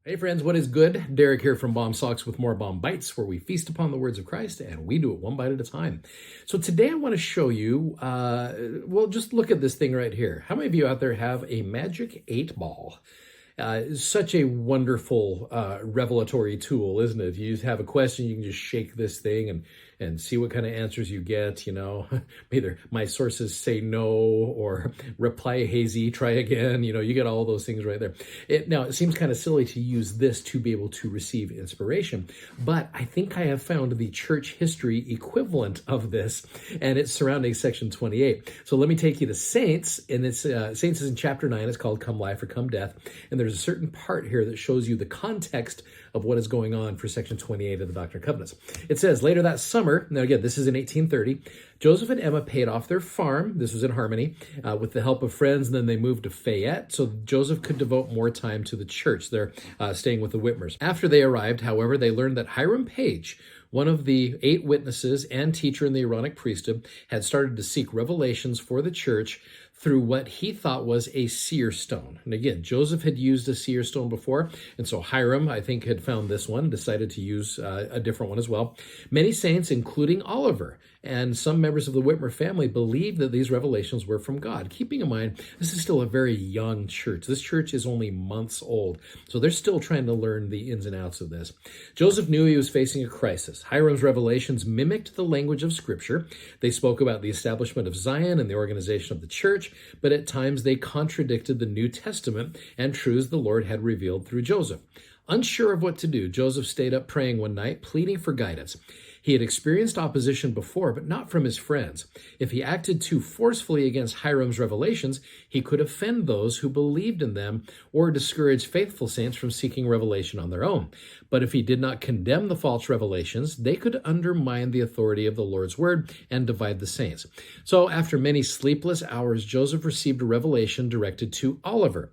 Hey friends, what is good? Derek here from Bomb Socks with more Bomb Bites, where we feast upon the words of Christ and we do it one bite at a time. So today I want to show you, just look at this thing right here. How many of you out there have a magic 8-ball? Such a wonderful revelatory tool, isn't it? You just have a question, you can just shake this thing and see what kind of answers you get, Either my sources say no or reply hazy, try again, you get all those things right there. Now, it seems kind of silly to use this to be able to receive inspiration, but I think I have found the church history equivalent of this, and it's surrounding section 28. So let me take you to Saints, and it's Saints is in chapter 9. It's called Come Life or Come Death, and there's a certain part here that shows you the context of what is going on for section 28 of the Doctrine and Covenants. It says, later that summer, now again, this is in 1830, Joseph and Emma paid off their farm, this was in Harmony, with the help of friends, and then they moved to Fayette, so Joseph could devote more time to the church. They're staying with the Whitmers. After they arrived, however, they learned that Hiram Page, one of the 8 witnesses and teacher in the Aaronic priesthood, had started to seek revelations for the church through what he thought was a seer stone. And again, Joseph had used a seer stone before, and so Hiram, I think, had found this one, decided to use a different one as well. Many saints, including Oliver, and some members of the Whitmer family believed that these revelations were from God. Keeping in mind, this is still a very young church. This church is only months old, so they're still trying to learn the ins and outs of this. Joseph knew he was facing a crisis. Hiram's revelations mimicked the language of Scripture. They spoke about the establishment of Zion and the organization of the church, but at times they contradicted the New Testament and truths the Lord had revealed through Joseph. Unsure of what to do, Joseph stayed up praying one night, pleading for guidance. He had experienced opposition before, but not from his friends. If he acted too forcefully against Hiram's revelations, he could offend those who believed in them or discourage faithful saints from seeking revelation on their own. But if he did not condemn the false revelations, they could undermine the authority of the Lord's word and divide the saints. So after many sleepless hours, Joseph received a revelation directed to Oliver.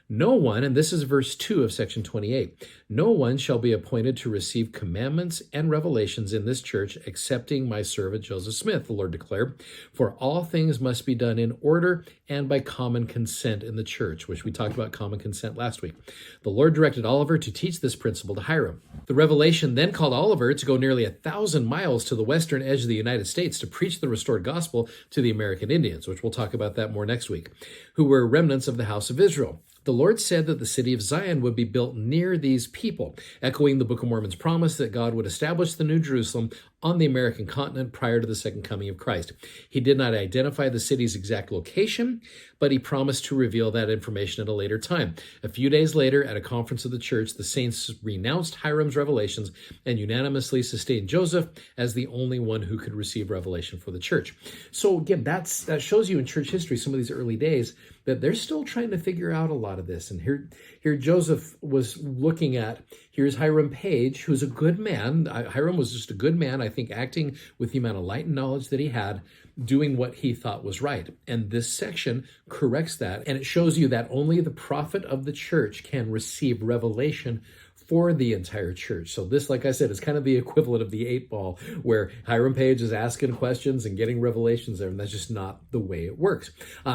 No one, and this is verse 2 of section 28, no one shall be appointed to receive commandments and revelations in this church excepting my servant Joseph Smith, the Lord declared, for all things must be done in order and by common consent in the church, which we talked about common consent last week. The Lord directed Oliver to teach this principle to Hiram. The revelation then called Oliver to go nearly 1,000 miles to the western edge of the United States to preach the restored gospel to the American Indians, which we'll talk about that more next week, who were remnants of the house of Israel. The Lord said that the city of Zion would be built near these people, echoing the Book of Mormon's promise that God would establish the New Jerusalem on the American continent prior to the second coming of Christ. He did not identify the city's exact location, but he promised to reveal that information at a later time. A few days later, at a conference of the church, the saints renounced Hiram's revelations and unanimously sustained Joseph as the only one who could receive revelation for the church. So again, that shows you in church history, some of these early days, that they're still trying to figure out a lot of this. And here Joseph was looking at, here's Hiram Page, who's a good man. Hiram was just a good man, I think, acting with the amount of light and knowledge that he had, doing what he thought was right. And this section corrects that, and it shows you that only the prophet of the church can receive revelation for the entire church. So this, like I said, is kind of the equivalent of the 8-ball, where Hiram Page is asking questions and getting revelations there, and that's just not the way it works.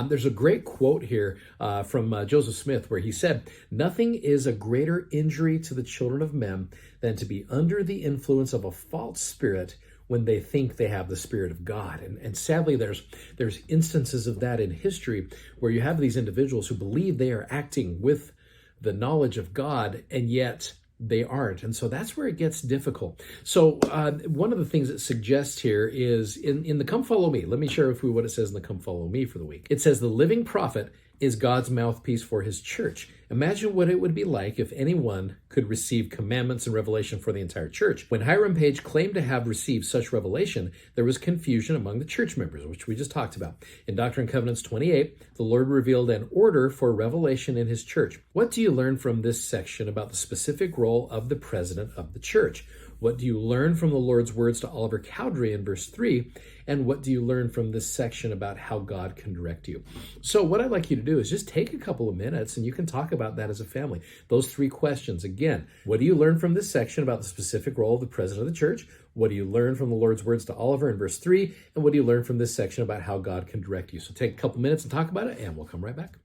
There's a great quote here from Joseph Smith where he said, "Nothing is a greater injury to the children of men than to be under the influence of a false spirit when they think they have the Spirit of God." And sadly, there's instances of that in history where you have these individuals who believe they are acting with the knowledge of God, and yet they aren't. And so that's where it gets difficult. So one of the things it suggests here is in the Come Follow Me. Let me share with you what it says in the Come Follow Me for the week. It says, the living prophet is God's mouthpiece for his church. Imagine what it would be like if anyone could receive commandments and revelation for the entire church. When Hiram Page claimed to have received such revelation, there was confusion among the church members, which we just talked about. In Doctrine and Covenants 28, the Lord revealed an order for revelation in his church. What do you learn from this section about the specific role of the president of the church? What do you learn from the Lord's words to Oliver Cowdery in verse 3? And what do you learn from this section about how God can direct you? So what I'd like you to do is just take a couple of minutes and you can talk about that as a family. Those 3 questions. Again, what do you learn from this section about the specific role of the president of the church? What do you learn from the Lord's words to Oliver in verse 3? And what do you learn from this section about how God can direct you? So take a couple minutes and talk about it, and we'll come right back.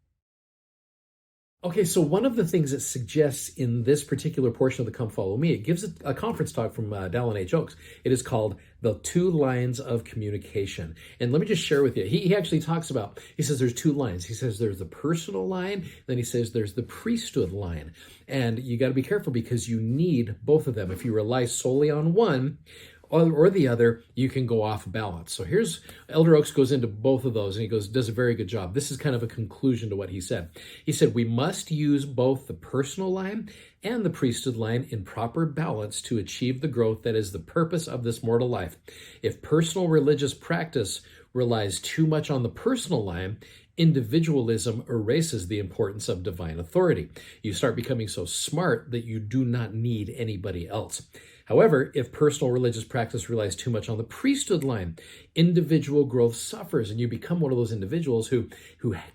Okay, so one of the things it suggests in this particular portion of the Come Follow Me, it gives a conference talk from Dallin H. Oaks. It is called The Two Lines of Communication. And let me just share with you, he actually talks about, he says there's two lines. He says there's the personal line, then he says there's the priesthood line. And you got to be careful because you need both of them. If you rely solely on one, or the other, you can go off balance. So here's, Elder Oaks goes into both of those, and he does a very good job. This is kind of a conclusion to what he said. He said, we must use both the personal line and the priesthood line in proper balance to achieve the growth that is the purpose of this mortal life. If personal religious practice relies too much on the personal line, individualism erases the importance of divine authority. You start becoming so smart that you do not need anybody else. However, if personal religious practice relies too much on the priesthood line, individual growth suffers, and you become one of those individuals who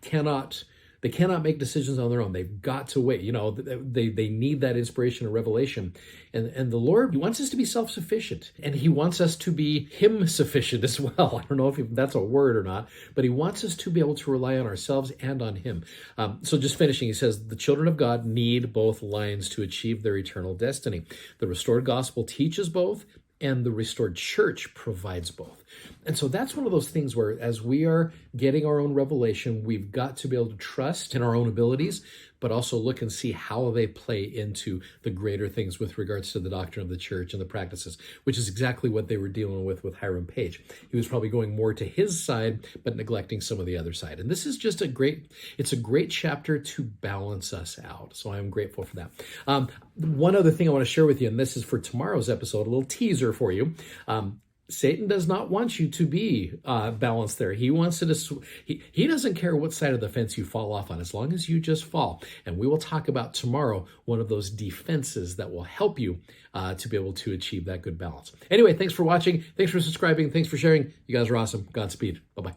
cannot make decisions on their own. They've got to wait. They need that inspiration and revelation. And the Lord, he wants us to be self-sufficient, and he wants us to be him sufficient as well. I don't know if that's a word or not, but he wants us to be able to rely on ourselves and on him. So just finishing, he says, the children of God need both lines to achieve their eternal destiny. The restored gospel teaches both, and the restored church provides both. And so that's one of those things where as we are getting our own revelation, we've got to be able to trust in our own abilities, but also look and see how they play into the greater things with regards to the doctrine of the church and the practices, which is exactly what they were dealing with Hiram Page. He was probably going more to his side, but neglecting some of the other side. And this is just it's a great chapter to balance us out. So I'm grateful for that. One other thing I want to share with you, and this is for tomorrow's episode, a little teaser for you. Satan does not want you to be balanced there. He wants to. He doesn't care what side of the fence you fall off on, as long as you just fall. And we will talk about tomorrow one of those defenses that will help you to be able to achieve that good balance. Anyway, thanks for watching. Thanks for subscribing. Thanks for sharing. You guys are awesome. Godspeed. Bye-bye.